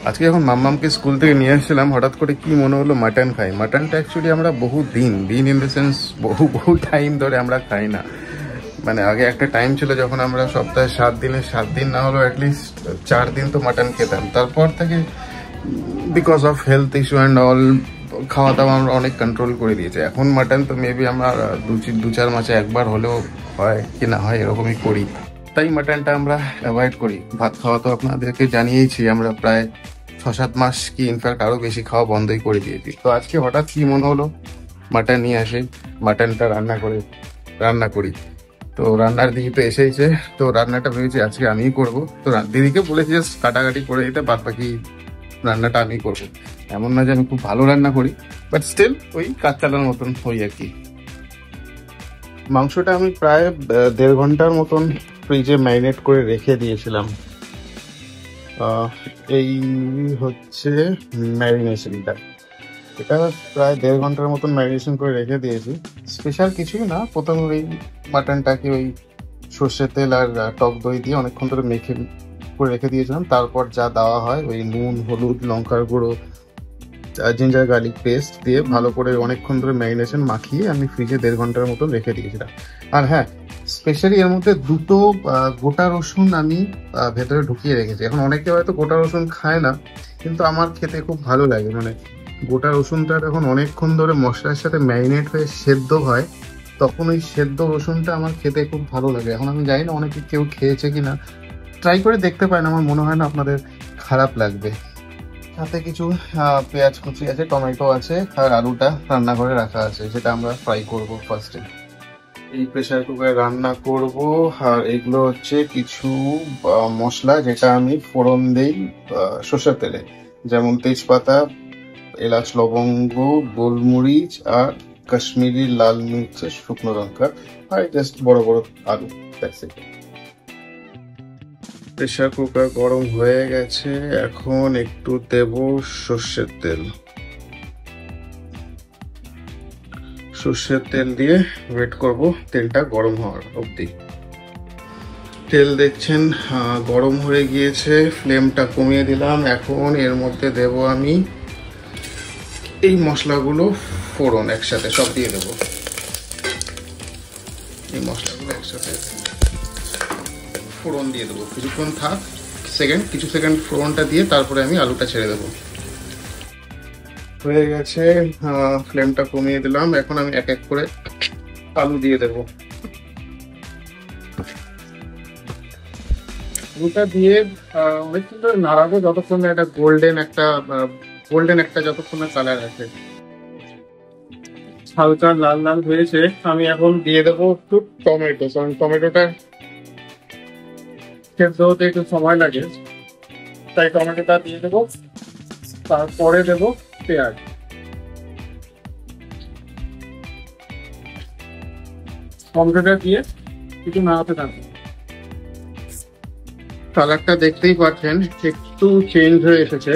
আজকে যখন মাম্মামকে স্কুল থেকে নিয়ে আসছিলাম হঠাৎ করে কি মনে হলো মাটন খাই। মাটনটা অ্যাকচুয়ালি আমরা বহু দিন ইন দ্য সেন্স বহু টাইম ধরে আমরা খাই না। মানে আগে একটা টাইম ছিল যখন আমরা সপ্তাহে 7 দিন না হলেও অ্যাটলিস্ট 4 দিন তো মাটন খেতাম। তারপর থেকে because of health issue and all খাওয়া দাওয়া আমরা অনেক কন্ট্রোল করে দিয়েছি। এখন মাটন তো মেবি আমার 2-4 মাসে একবার হলেও হয় কি না হয় এরকমই করি, তাই মাটনটা আমরা অ্যাভয়েড করি। ভাত খাওয়া তো আপনাদেরকে জানিয়েছি আমরা প্রায় 6-7 মাস কি ইনফ্যাক্ট আরও বেশি খাওয়া বন্ধই করে দিয়েছি। তো আজকে হঠাৎ কি মনে হলো মাটন নিয়ে আসে, মাটনটা রান্না করি। তো রান্নার দিকে তো এসেইছে, তো রান্নাটা ভেবেছি আজকে আমিই করবো। তো দিদিকে বলেছি জাস্ট কাটাকাটি করে দিতে, বাদ বাকি রান্নাটা আমি করবো। এমন না যে আমি খুব ভালো রান্না করি, বাট স্টিল ওই কাজ চালানোর মতন হই আর কি। মাংসটা আমি প্রায় 1.5 ঘন্টার মতন ফ্রিজে ম্যারিনেট করে রেখে দিয়েছিলাম। এই হচ্ছে ম্যারিনেশনটা, এটা প্রায় 1.5 ঘন্টার মতন ম্যারিনেশন করে রেখে দিয়েছি। স্পেশাল কিছুই না, প্রথমে ওই মাটনটাকে ওই সর্ষের তেল আর টক দই দিয়ে অনেকক্ষণ ধরে মেখে করে রেখে দিয়েছিলাম। তারপর যা দেওয়া হয় ওই নুন, হলুদ, লঙ্কার গুঁড়ো, জিঞ্জার গার্লিক পেস্ট দিয়ে ভালো করে অনেকক্ষণ ধরে ম্যারিনেশন মাখিয়ে আমি ফ্রিজে 1.5 ঘন্টার মতন রেখে দিয়েছিলাম। আর হ্যাঁ, স্পেশালি এর মধ্যে 2টো গোটা রসুন আমি ভেতরে ঢুকিয়ে রেখেছি। এখন অনেকে হয়তো গোটা রসুন খায় না, কিন্তু আমার খেতে খুব ভালো লাগে। মানে গোটা রসুনটা যখন অনেকক্ষণ ধরে মশলার সাথে ম্যারিনেট হয়ে সেদ্ধ হয়, তখন ওই সেদ্ধ রসুনটা আমার খেতে খুব ভালো লাগে। এখন আমি জানি না অনেকে কেউ খেয়েছে কিনা, ট্রাই করে দেখতে পারেন, আমার মনে হয় না আপনাদের খারাপ লাগবে। সাথে কিছু পেঁয়াজ কুচি আছে, টমেটো আছে, আর আলুটা রান্না করে রাখা আছে, সেটা আমরা ফ্রাই করব ফার্স্টে। এই প্রেসার কুকারে রান্না করব। আর এগুলো হচ্ছে কিছু মশলা যেটা আমি ফোড়ন দেই সর্ষের তেলে, যেমন তেজপাতা, এলাচ, লবঙ্গ, গোলমরিচ আর কাশ্মীরি লাল মির্চের শুকনো লঙ্কা, আর জাস্ট বড় বড় আলু। প্রেসার কুকার গরম হয়ে গেছে, এখন একটু দেব সর্ষের তেল। সর্ষের তেল দিয়ে ওয়েট করব তেলটা গরম হওয়ার অবধি। তেল দেখছেন গরম হয়ে গিয়েছে, ফ্লেমটা কমিয়ে দিলাম। এখন এর মধ্যে দেব আমি এই মশলাগুলো, ফোড়ন একসাথে সব দিয়ে দেব। এই মশলাগুলো একসাথে ফোড়ন দিয়ে দেবো, কিছুক্ষণ থাক, কিছু সেকেন্ড ফোড়নটা দিয়ে তারপরে আমি আলুটা ছেড়ে দেবো। হয়ে গেছে, ফ্লেমটা কমিয়ে দিলাম। এখন আমি এক এক করে আলু দিয়ে দেবো। আলুটা দিয়ে অনেকক্ষণ ধরে নাড়াবো, যতক্ষণ একটা গোল্ডেন একটা যতক্ষণ কালার আছে। হালকা লাল লাল হয়েছে, আমি এখন দিয়ে দেবো একটু টমেটো, কারণ টমেটোটা সেদ্ধ হতে একটু সময় লাগে, তাই টমেটোটা দিয়ে দেবো। তারপরে দেবো পেঁয়াজ। টমেটোটা দিয়ে একটু নাড়াতে থাকবো। কালারটা দেখতেই পাচ্ছেন একটু চেঞ্জ হয়ে এসেছে।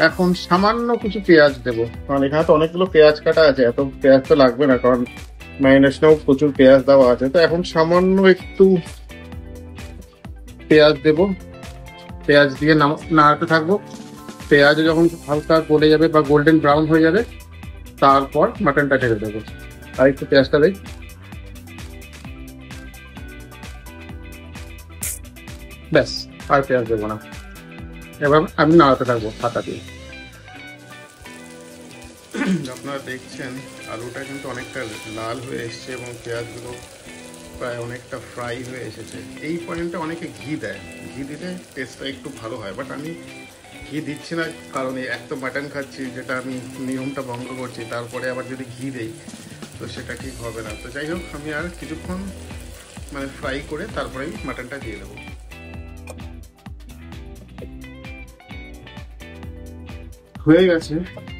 এখন সামান্য কিছু পেঁয়াজ দেবো, কারণ এখানে তো অনেকগুলো পেঁয়াজ কাটা আছে, এত পেঁয়াজ তো লাগবে না, কারণ ম্যারিনেশনেও প্রচুর পেঁয়াজ দেওয়া আছে। তো এখন সামান্য একটু পেঁয়াজ দেবো, পেঁয়াজ দিয়ে নাড়াতে থাকবো। পেঁয়াজ যখন হালকা গলে যাবে বা গোল্ডেন ব্রাউন হয়ে যাবে, তারপর মাটনটা ঢেলে দেবো। আর একটু পেঁয়াজটা দেই, ব্যাস, আর পেঁয়াজ দেবো না। এবার আমি নাড়াতে থাকবো হাতা দিয়ে। আপনারা দেখছেন আলুটা কিন্তু অনেকটা লাল হয়ে এসছে এবং পেঁয়াজগুলো প্রায় অনেকটা ফ্রাই হয়ে এসেছে। এই পয়েন্টে অনেকে ঘি দেয়, ঘি দিলে টেস্টটা একটু ভালো হয়, বাট আমি ঘি দিচ্ছি না, কারণ এক তো মাটন খাচ্ছি, যেটা আমি নিয়মটা ভঙ্গ করছি, তারপরে আবার যদি ঘি দেই তো সেটা ঠিক হবে না। তো যাই হোক, আমি আর কিছুক্ষণ মানে ফ্রাই করে তারপরে আমি মাটনটা দিয়ে দেবো। হয়ে গেছে,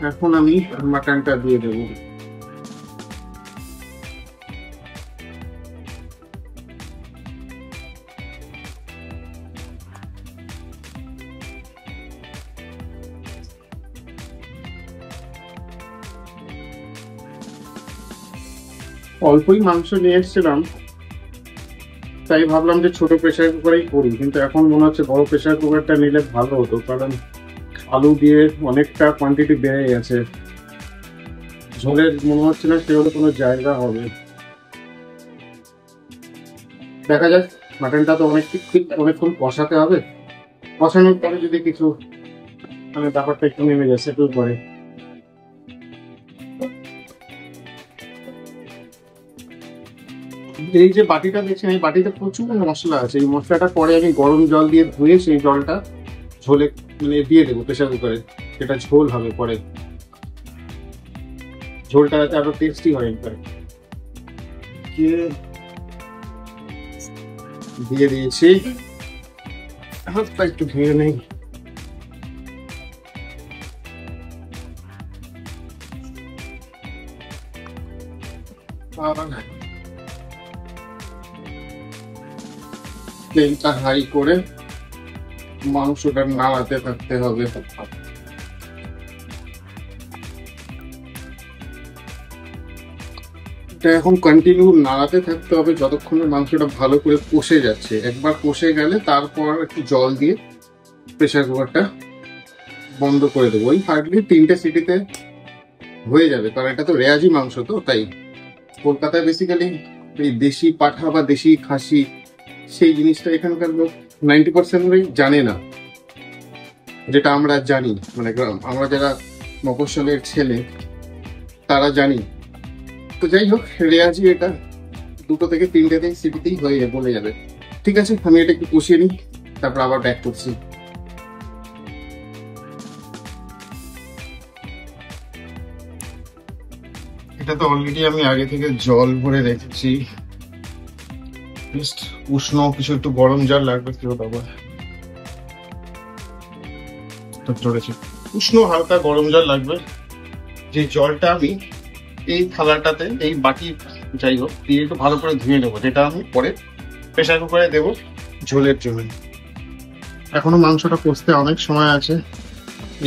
এখন আমি মাটনটা দিয়ে দেবো। অল্পই মাংস নিয়ে এসেছিলাম, তাই ভাবলাম যে ছোট প্রেসার কুকারেই করি, কিন্তু এখন মনে হচ্ছে বড় প্রেসার কুকারটা নিলে ভালো হতো, কারণ আলু দিয়ে অনেকটা কোয়ান্টিটি বেড়ে গেছে, ঝোলের মনে হচ্ছে না সেভাবে কোনো জায়গা হবে। দেখা যাক, মাটনটা তো অনেকক্ষণ কষাতে হবে, কষানোর পরে যদি কিছু মানে ব্যাপারটা একটু নেমে যায় সেটল করে। এই যে বাটিটা দেখছেন, এই বাটিতে প্রচুর মশলা আছে। এই মশলাটা পরে আমি গরম জল দিয়ে ধুয়ে সেই জলটা ঝোলে মানে দিয়ে দেবো প্রেশার কুকারে, সেটা ঝোল হবে পরে, ঝোলটা যাতে আরো টেস্টি হয়। দিয়ে দিয়েছি, হাতটা একটু ধুয়ে নেই। ফ্লেমটা হাই করে মাংসটা নাড়াতে থাকতে হবে। এটা এখন কন্টিনিউ নাড়াতে থাকতে হবে যতক্ষণ মাংসটা ভালো করে কষে যাচ্ছে। একবার কষে গেলে তারপর একটু জল দিয়ে প্রেসার কুকারটা বন্ধ করে দেবো। ওই হার্ডলি 3টে সিটিতে হয়ে যাবে, কারণ এটা তো রেয়াজি মাংস, তো তাই কলকাতায় বেসিক্যালি এই দেশি পাঠা বা দেশি খাসি সেই জিনিসটা এখানকার লোক 90% জানে না, যেটা আমরা জানি, মানে আমরা যারা মফস্বলের ছেলে তারা জানি। তো যাই হোক, রেয়াজি এটা 2 থেকে 3টে সিটিতেই হয়ে বলে যাবে। ঠিক আছে, আমি এটা একটু কষিয়ে নিই, তারপর আবার ব্যাক করছি। এটা তো অলরেডি আমি আগে থেকে জল ভরে রেখেছি, উষ্ণ কিছু একটু গরম জল লাগবে, কেউ বাবা চড়েছে, উষ্ণ হালকা গরম জল লাগবে। যে জলটা আমি এই থালাটাতে, এই বাটি যাই হোক দিয়ে একটু ভালো করে ধুয়ে নেবো, যেটা আমি পরে প্রেসার কুকারে দেবো ঝোলের জন্য। এখনো মাংসটা কষতে অনেক সময় আছে,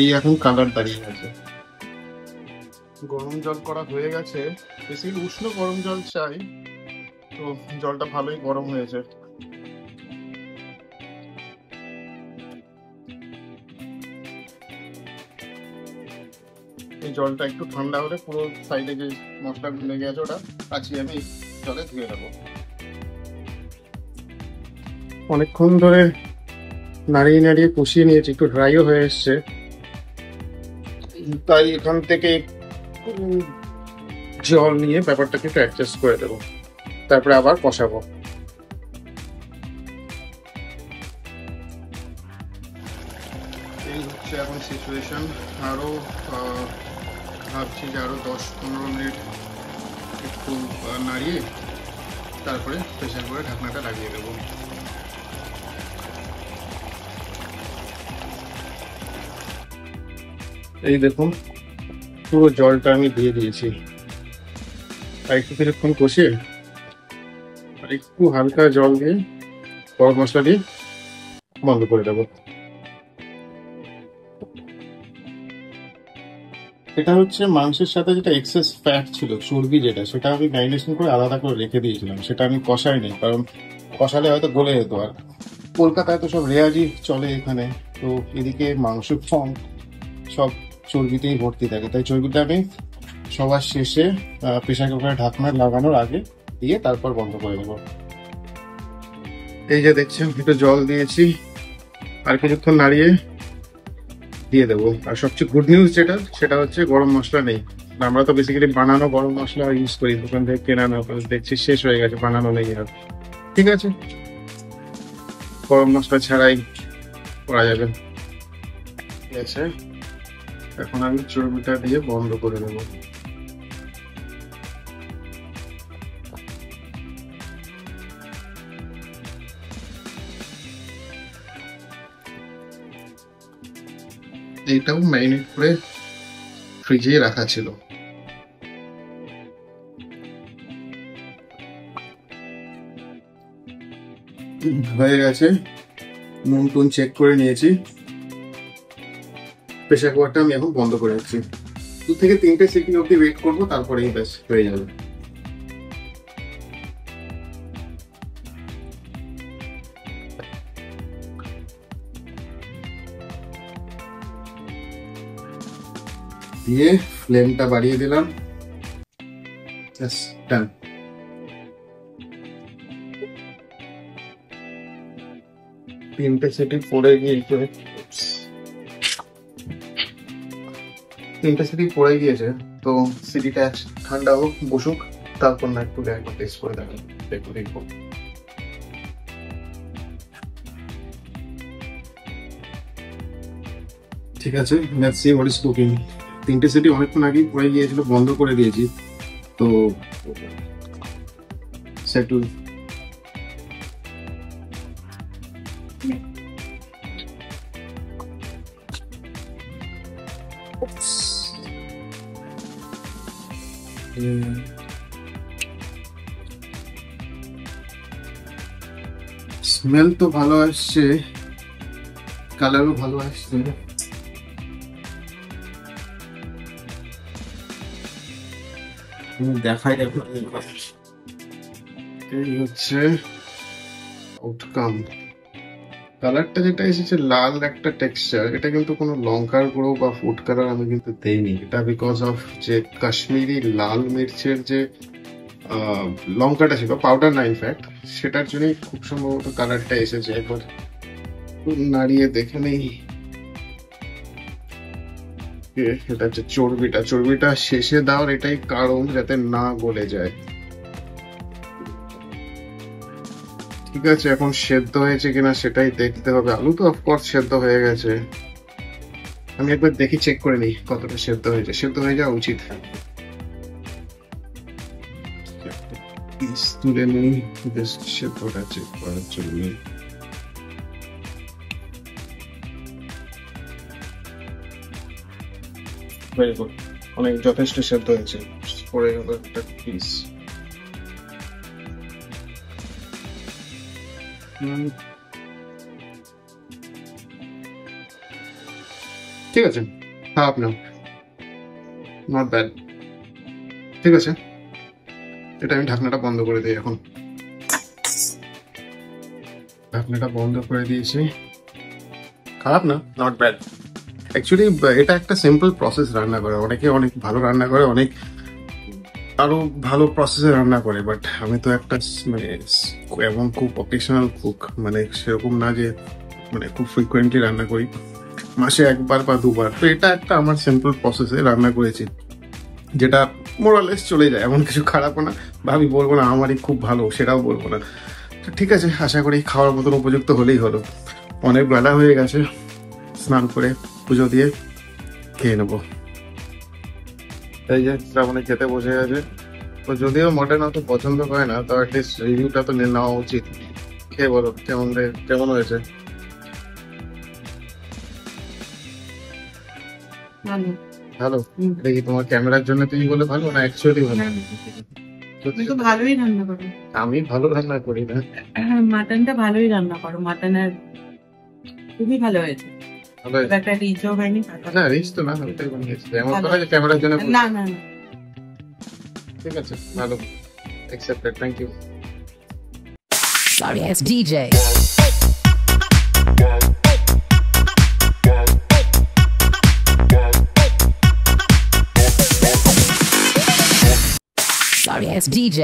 এই এখন কালার দাঁড়িয়ে আছে। গরম জল করা হয়ে গেছে, বেশি উষ্ণ গরম জল চাই, তো জলটা ভালোই গরম হয়েছে। এই জলটা একটু ঠান্ডা হলে পুরো সাইডে যে মশলা লেগে আছে ওটা কাচিয়ে আমি জলে ধুয়ে নেবো। অনেকক্ষণ ধরে নাড়িয়ে নাড়িয়ে কষিয়ে নিয়েছি, একটু ড্রাইও হয়ে এসছে, তাই এখান থেকে জল নিয়ে ব্যাপারটাকে একটু অ্যাডজাস্ট করে দেবো, তারপরে আবার কষাবো। এই হচ্ছে এখন সিচুয়েশন। আরো ভাবছি যে আরো 10-15 মিনিট একটু নাড়িয়ে তারপরে প্রেসার করে ঢাকনাটা লাগিয়ে দেবো। এই দেখুন, পুরো জলটা আমি দিয়ে দিয়েছি, আর একটু কিছুক্ষণ কষিয়ে আর একটু হালকা জল দিয়ে গরম মশলা দিয়ে বন্ধ করে দেবো। এটা হচ্ছে মাংসের সাথে যেটা এক্সেস ফ্যাট ছিল, চর্বি যেটা, সেটা আমি ম্যারিনেশন করে আলাদা করে রেখে দিয়েছিলাম, সেটা আমি কষাইনি, কারণ কষালে হয়তো গলে যেত। আর কলকাতায় তো সব রেয়াজি চলে এখানে, তো এদিকে মাংস কম, সব চর্বিতেই ভর্তি থাকে, তাই চর্বিটা আমি সবার শেষে প্রেসার কুকারে ঢাকনা লাগানোর আগে দিয়ে তারপর বন্ধ করে দেবো। এই যে দেখছেন, একটু জল দিয়েছি, আর কিছুক্ষণ নাড়িয়ে দিয়ে দেবো। আর সবচেয়ে গুড নিউজ যেটা, সেটা হচ্ছে গরম মশলা নেই। আমরা তো বেসিক্যালি বানানো গরম মশলা ইউজ করি, দোকান থেকে কেনা না, দেখছি শেষ হয়ে গেছে, বানানো নেই আর। ঠিক আছে, গরম মশলা ছাড়াই করা যাবে। ঠিক আছে, এখন আমি চর্বিটা দিয়ে বন্ধ করে দেবো। এইটাও ম্যারিনেট করে ফ্রিজে রাখা ছিল। হয়ে গেছে, নুন টুন চেক করে নিয়েছি, প্রেসার কুকারটা আমি এখন বন্ধ করে দিচ্ছি। 2 থেকে 3টে সিটি অব্দি ওয়েট করবো, তারপরেই ব্যাস হয়ে যাবে। দিয়ে ফ্লেমটা বাড়িয়ে দিলাম, ডান। তিনটে সিটি পড়ে গিয়েছে, তো সিটিটা ঠান্ডা হোক, বসুক, তারপর না একটু একবার টেস্ট করে দেখবো। ঠিক আছে, let's see what is cooking. তিনটে সিটি অনেকক্ষণ আগেই পড়ে গিয়েছিল, বন্ধ করে দিয়েছি, তো সেটল। স্মেল তো ভালো আসছে, কালারও ভালো আসছে। দেখাই এই হচ্ছে আউটকাম। কালারটা যেটা এসেছে লাল একটা টেক্সচার, এটা কিন্তু কোনো লঙ্কার গুঁড়ো বা ফুড কালার আমি কিন্তু দেইনি। এটা বিকজ অফ যে কাশ্মীরি লাল মির্চের যে লঙ্কাটা ছিল, পাউডার না ইনফ্যাক্ট, সেটার জন্যই খুব সম্ভবত কালারটা এসেছে। একবার নাড়িয়ে দেখে নেই। এটা হচ্ছে চর্বিটা শেষে দেওয়ার এটাই কারণ, যাতে না গলে যায়। ঠিক আছে, এখন সেদ্ধ হয়েছে কিনা সেটাই দেখতে হবে। আলু তো অফকোর্স সেদ্ধ হয়ে গেছে, আমি একবার দেখি, চেক করে নিই কতটা সেদ্ধ হয়েছে। সেদ্ধ হয়ে যাওয়া উচিত। তুলে নিই সেদ্ধটা চেক করার জন্য। ভেরি গুড, অনেক যথেষ্ট সেদ্ধ হয়েছে। পরে গেল একটা পিস। ঠিক আছে, খারাপ না, নট ব্যাড। ঠিক আছে, এটা আমি ঢাকনাটা বন্ধ করে দিই। এখন ঢাকনাটা বন্ধ করে দিয়েছি। খারাপ না, নট ব্যাড। অ্যাকচুয়ালি এটা একটা সিম্পল প্রসেস রান্না করা। অনেকে অনেক ভালো রান্না করে, অনেক আরো ভালো প্রসেসে রান্না করে, বাট আমি তো একটা মানে এমন খুব অকেশনাল কুক, মানে সেরকম না যে মানে খুব ফ্রিকুয়েন্টলি রান্না করি, মাসে একবার বা দুবার। তো এটা একটা আমার সিম্পল প্রসেসে রান্না করেছি, যেটা মোরালেস চলে যায়। এমন কিছু খারাপও না, বা আমি বলবো না আমারই খুব ভালো, সেটাও বলবো না। ঠিক আছে, আশা করি খাওয়ার মতন উপযুক্ত হলেই হলো। অনেক বেলা হয়ে গেছে, স্নান করে পুজো দিয়ে খেয়ে নেবো। এই যে শ্রাবণী খেতে বসে গেছে। তো যদিও মটন অত পছন্দ করে না, তো অ্যাটলিস্ট রিভিউটা তো নেওয়া উচিত। খেয়ে বলো কেমন হয়েছে। ভালো? এটা কি তোমার ক্যামেরার জন্য তুমি বলে ভালো, না অ্যাকচুয়ালি ভালো? তুমি তো ভালোই রান্না করো। আমি ভালো রান্না করি না। মাটনটা ভালোই রান্না করো, মাটনের খুবই ভালো হয়েছে। একটা রিচও হয়নি। না, রিচ তো না, ওটাই বানিয়েছি। এমন কথা যে ক্যামেরার জন্য না না। ঠিক আছে, ভালো, accepted, thank you. Sorry ass DJ. Sorry ass DJ.